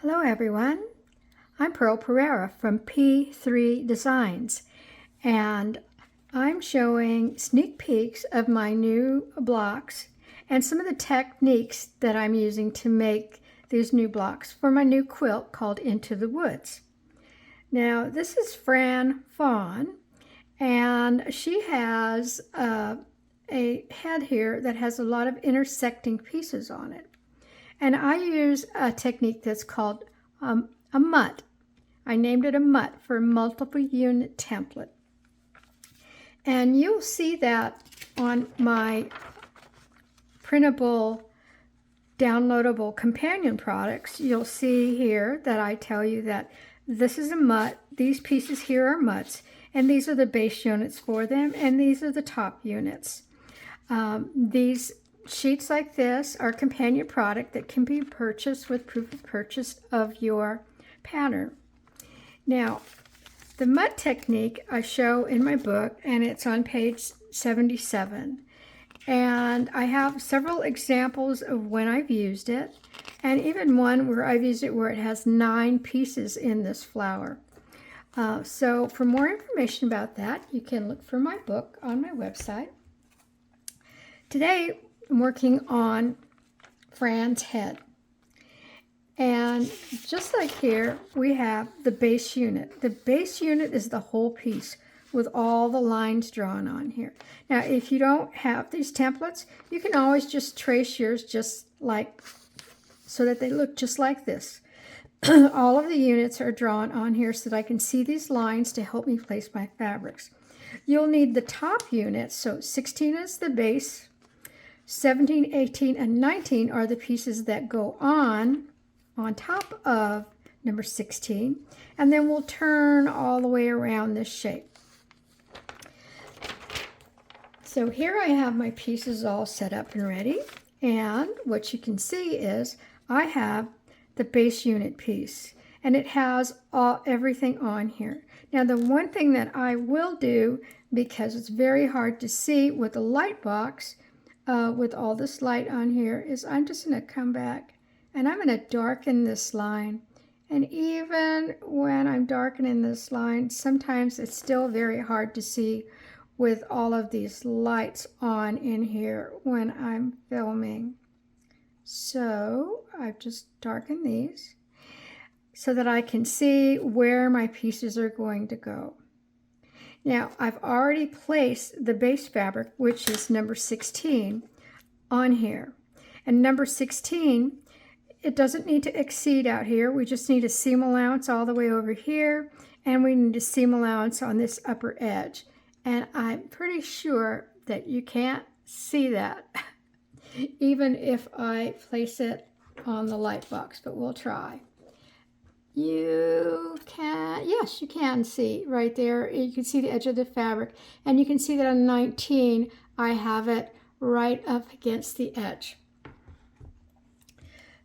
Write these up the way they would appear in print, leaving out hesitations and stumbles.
Hello everyone, I'm Pearl Pereira from P3 Designs, and I'm showing sneak peeks of my new blocks and some of the techniques that I'm using to make these new blocks for my new quilt called Into the Woods. Now this is Fawn, and she has a head here that has a lot of intersecting pieces on it. And I use a technique that's called a M.U.T. I named it a M.U.T for multiple unit template. And you'll see that on my printable, downloadable companion products. You'll see here that I tell you that this is a M.U.T, these pieces here are M.U.Ts, and these are the base units for them, and these are the top units. These sheets like this are companion product that can be purchased with proof of purchase of your pattern. Now, the M.U.T technique I show in my book, and it's on page 77. And I have several examples of when I've used it, and even one where I've used it where it has 9 pieces in this flower. So for more information about that, you can look for my book on my website. Today, I'm working on Fran's head. And just like here, we have the base unit. The base unit is the whole piece with all the lines drawn on here. Now, if you don't have these templates, you can always just trace yours just like, so that they look just like this. All of the units are drawn on here so that I can see these lines to help me place my fabrics. You'll need the top units, so 16 is the base, 17, 18, and 19 are the pieces that go on top of number 16, and then we'll turn all the way around this shape. So here I have my pieces all set up and ready, and what you can see is I have the base unit piece, and it has everything on here. Now the one thing that I will do, because it's very hard to see with a light box, with all this light on here, is I'm just going to come back and I'm going to darken this line. And even when I'm darkening this line, sometimes it's still very hard to see with all of these lights on in here when I'm filming. So I've just darkened these so that I can see where my pieces are going to go. Now, I've already placed the base fabric, which is number 16, on here. And number 16, it doesn't need to exceed out here. We just need a seam allowance all the way over here, and we need a seam allowance on this upper edge. And I'm pretty sure that you can't see that, even if I place it on the light box, but we'll try. You can, yes, you can see right there. You can see the edge of the fabric, and you can see that on 19, I have it right up against the edge.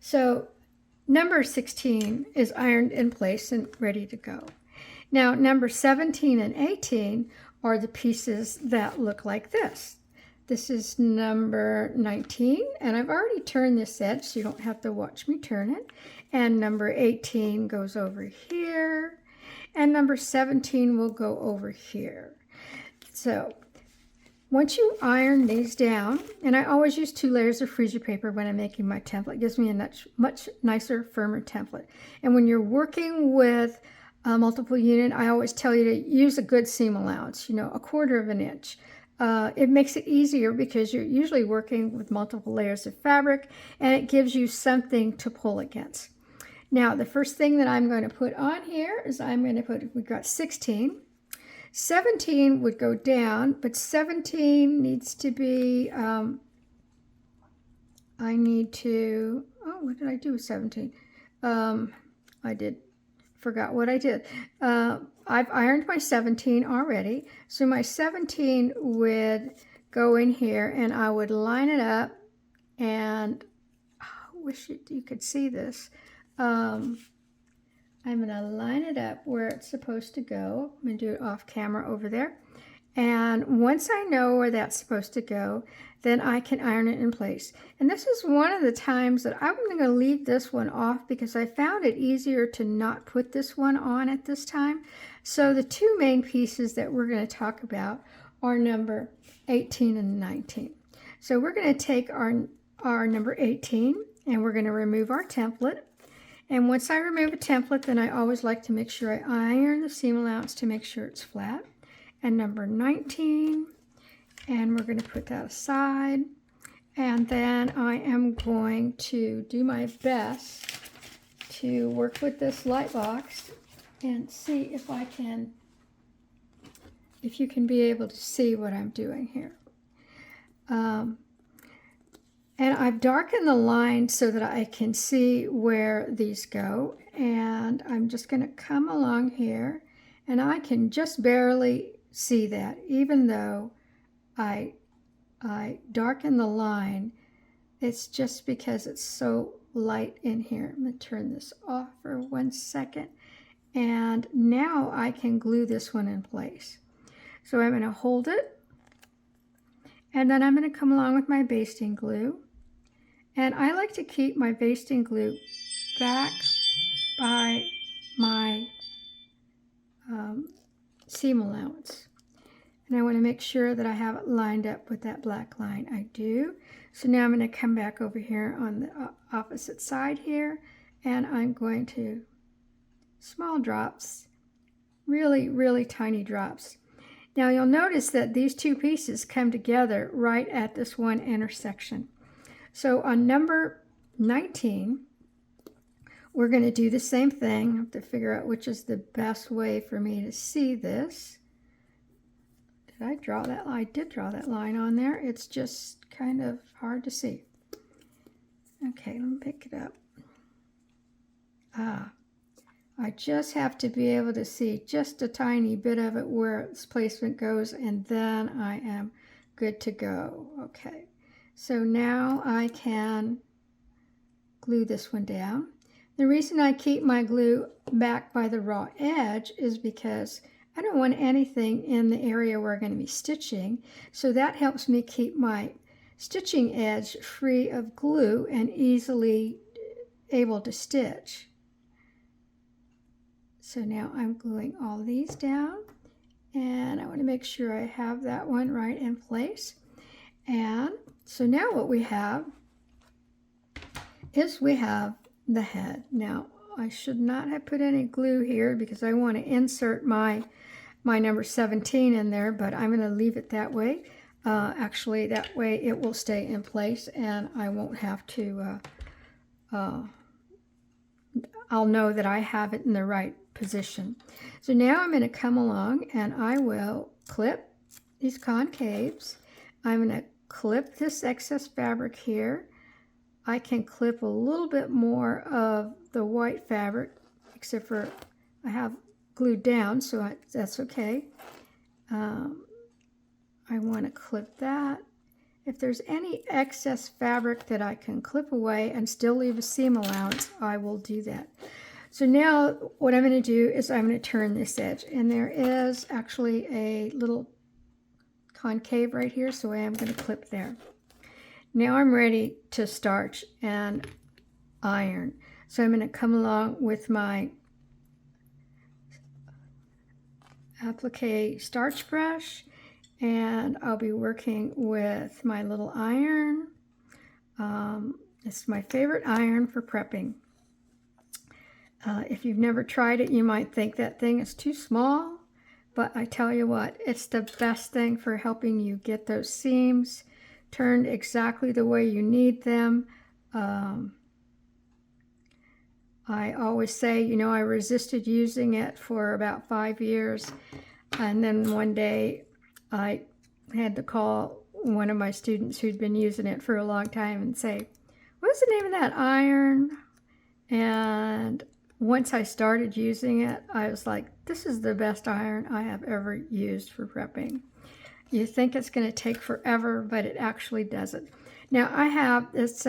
So number 16 is ironed in place and ready to go. Now number 17 and 18 are the pieces that look like this. This is number 19, and I've already turned this edge, so you don't have to watch me turn it. And number 18 goes over here, and number 17 will go over here. So once you iron these down, and I always use 2 layers of freezer paper when I'm making my template. It gives me a much nicer, firmer template. And when you're working with a multiple unit, I always tell you to use a good seam allowance, you know, 1/4 of an inch. It makes it easier because you're usually working with multiple layers of fabric, and it gives you something to pull against. Now, the first thing that I'm going to put on here is I'm going to put, we've got 16. 17 would go down, but 17 needs to be, I need to, oh, what did I do with 17? Forgot what I did. I've ironed my 17 already, so my 17 would go in here, and I would line it up, and I wish you could see this. I'm going to line it up where it's supposed to go. I'm going to do it off camera over there, And once I know where that's supposed to go, then I can iron it in place. And this is one of the times that I'm going to leave this one off because I found it easier to not put this one on at this time. So the two main pieces that we're going to talk about are number 18 and 19. So we're going to take our number 18 and we're going to remove our template. And once I remove a template, then I always like to make sure I iron the seam allowance to make sure it's flat. And number 19, and we're going to put that aside. And then I am going to do my best to work with this light box and see if you can be able to see what I'm doing here. And I've darkened the line so that I can see where these go. And I'm just going to come along here, and I can just barely see that, even though I darken the line. It's just because it's so light in here. I'm going to turn this off for 1 second. And now I can glue this one in place. So I'm going to hold it. And then I'm going to come along with my basting glue. And I like to keep my basting glue back by my seam allowance. And I want to make sure that I have it lined up with that black line. I do. So now I'm going to come back over here on the opposite side here, and I'm going to small drops, really, really tiny drops. Now you'll notice that these two pieces come together right at this one intersection. So on number 19, we're going to do the same thing. I have to figure out which is the best way for me to see this. Did I draw that line? I did draw that line on there. It's just kind of hard to see. Okay, let me pick it up. I just have to be able to see just a tiny bit of it where its placement goes, and then I am good to go. Okay, so now I can glue this one down. The reason I keep my glue back by the raw edge is because I don't want anything in the area where I'm going to be stitching, so that helps me keep my stitching edge free of glue and easily able to stitch. So now I'm gluing all these down, and I want to make sure I have that one right in place. And so now what we have is we have the head. Now I should not have put any glue here because I want to insert my number 17 in there, but I'm going to leave it that way. Actually, that way it will stay in place and I won't have to, I'll know that I have it in the right position. So now I'm going to come along and I will clip these concaves. I'm going to clip this excess fabric here. I can clip a little bit more of the white fabric, except for I have glued down, so that's okay. I want to clip that. If there's any excess fabric that I can clip away and still leave a seam allowance, I will do that. So now what I'm going to do is I'm going to turn this edge, and there is actually a little concave right here, so I am going to clip there. Now I'm ready to starch and iron. So I'm going to come along with my applique starch brush, and I'll be working with my little iron. It's my favorite iron for prepping. If you've never tried it, you might think that thing is too small, but I tell you what, it's the best thing for helping you get those seams turned exactly the way you need them. I always say, you know, I resisted using it for about 5 years, and then one day I had to call one of my students who'd been using it for a long time and say, what's the name of that iron? And once I started using it, I was like, this is the best iron I have ever used for prepping. You think it's going to take forever, but it actually doesn't. Now I have this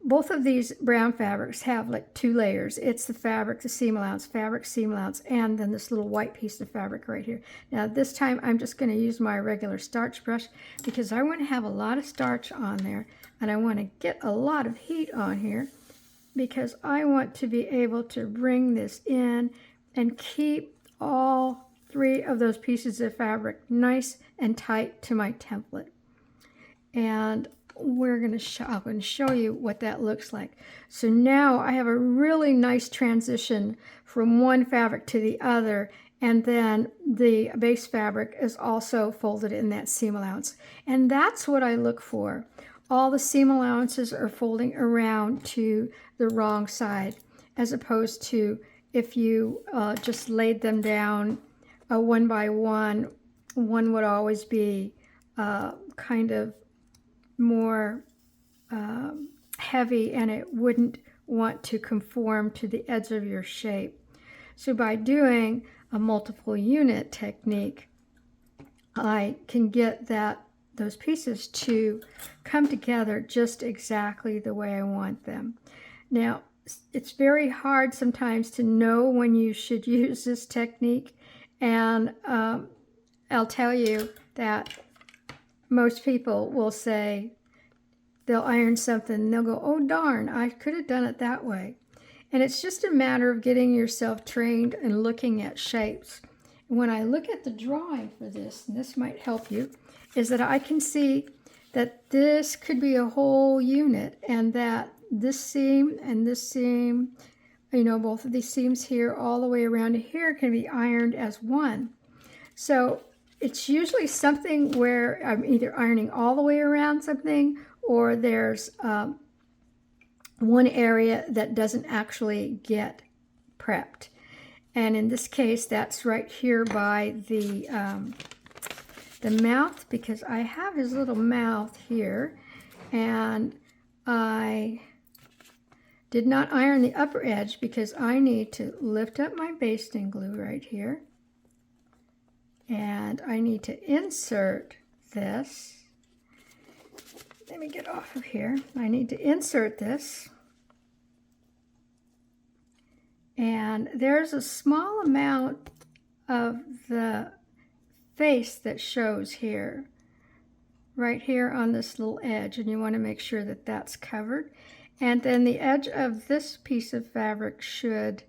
both of these brown fabrics have like 2 layers. It's the fabric, the seam allowance, fabric, seam allowance, and then this little white piece of fabric right here. Now this time I'm just going to use my regular starch brush because I want to have a lot of starch on there, and I want to get a lot of heat on here because I want to be able to bring this in and keep all 3 of those pieces of fabric nice and tight to my template. And I'm going to show you what that looks like. So now I have a really nice transition from one fabric to the other, and then the base fabric is also folded in that seam allowance. And that's what I look for. All the seam allowances are folding around to the wrong side, as opposed to if you just laid them down one by one would always be kind of more heavy, and it wouldn't want to conform to the edge of your shape. So by doing a multiple unit technique, I can get those pieces to come together just exactly the way I want them. Now, it's very hard sometimes to know when you should use this technique, and I'll tell you that most people will say, they'll iron something and they'll go, oh darn, I could have done it that way. And it's just a matter of getting yourself trained and looking at shapes. When I look at the drawing for this, and this might help you, is that I can see that this could be a whole unit, and that this seam and this seam, you know, both of these seams here all the way around to here can be ironed as one. So it's usually something where I'm either ironing all the way around something, or there's one area that doesn't actually get prepped. And in this case, that's right here by the mouth, because I have his little mouth here, and I did not iron the upper edge because I need to lift up my basting glue right here, and I need to insert this. Let me get off of here. I need to insert this. And there's a small amount of the face that shows here, right here on this little edge, and you want to make sure that that's covered. And then the edge of this piece of fabric should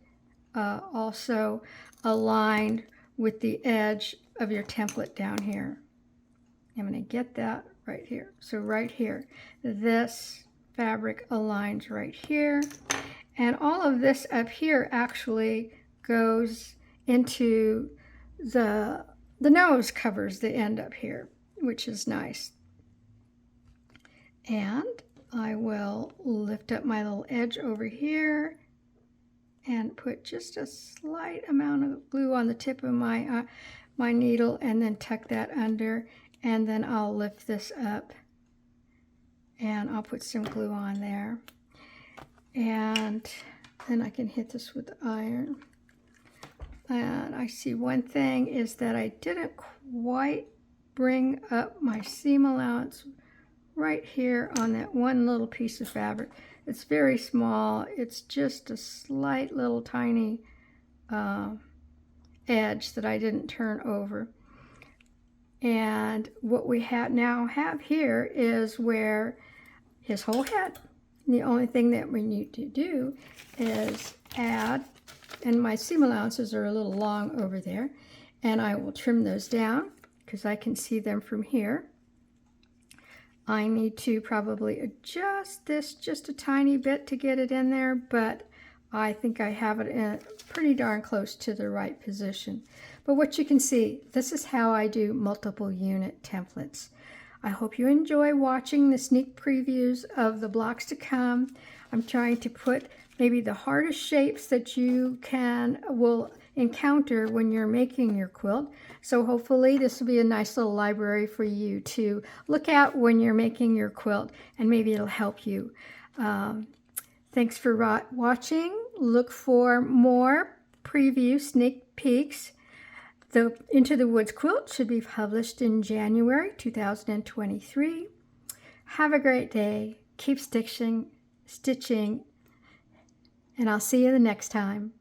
also align with the edge of your template down here. I'm going to get that right here. So right here, this fabric aligns right here, and all of this up here actually goes into the nose, covers the end up here, which is nice. And I will lift up my little edge over here and put just a slight amount of glue on the tip of my my needle, and then tuck that under, and then I'll lift this up and I'll put some glue on there, and then I can hit this with the iron. And I see one thing is that I didn't quite bring up my seam allowance right here on that one little piece of fabric. It's very small. It's just a slight little tiny edge that I didn't turn over. And what we now have here is where his whole head. The only thing that we need to do is add, and my seam allowances are a little long over there, and I will trim those down because I can see them from here. I need to probably adjust this just a tiny bit to get it in there, but I think I have it in pretty darn close to the right position. But what you can see, this is how I do multiple unit templates. I hope you enjoy watching the sneak previews of the blocks to come. I'm trying to put maybe the hardest shapes that you will encounter when you're making your quilt. So hopefully this will be a nice little library for you to look at when you're making your quilt, and maybe it'll help you. Thanks for watching. Look for more preview sneak peeks. The Into the Woods quilt should be published in January 2023. Have a great day. Keep stitching stitching, and I'll see you the next time.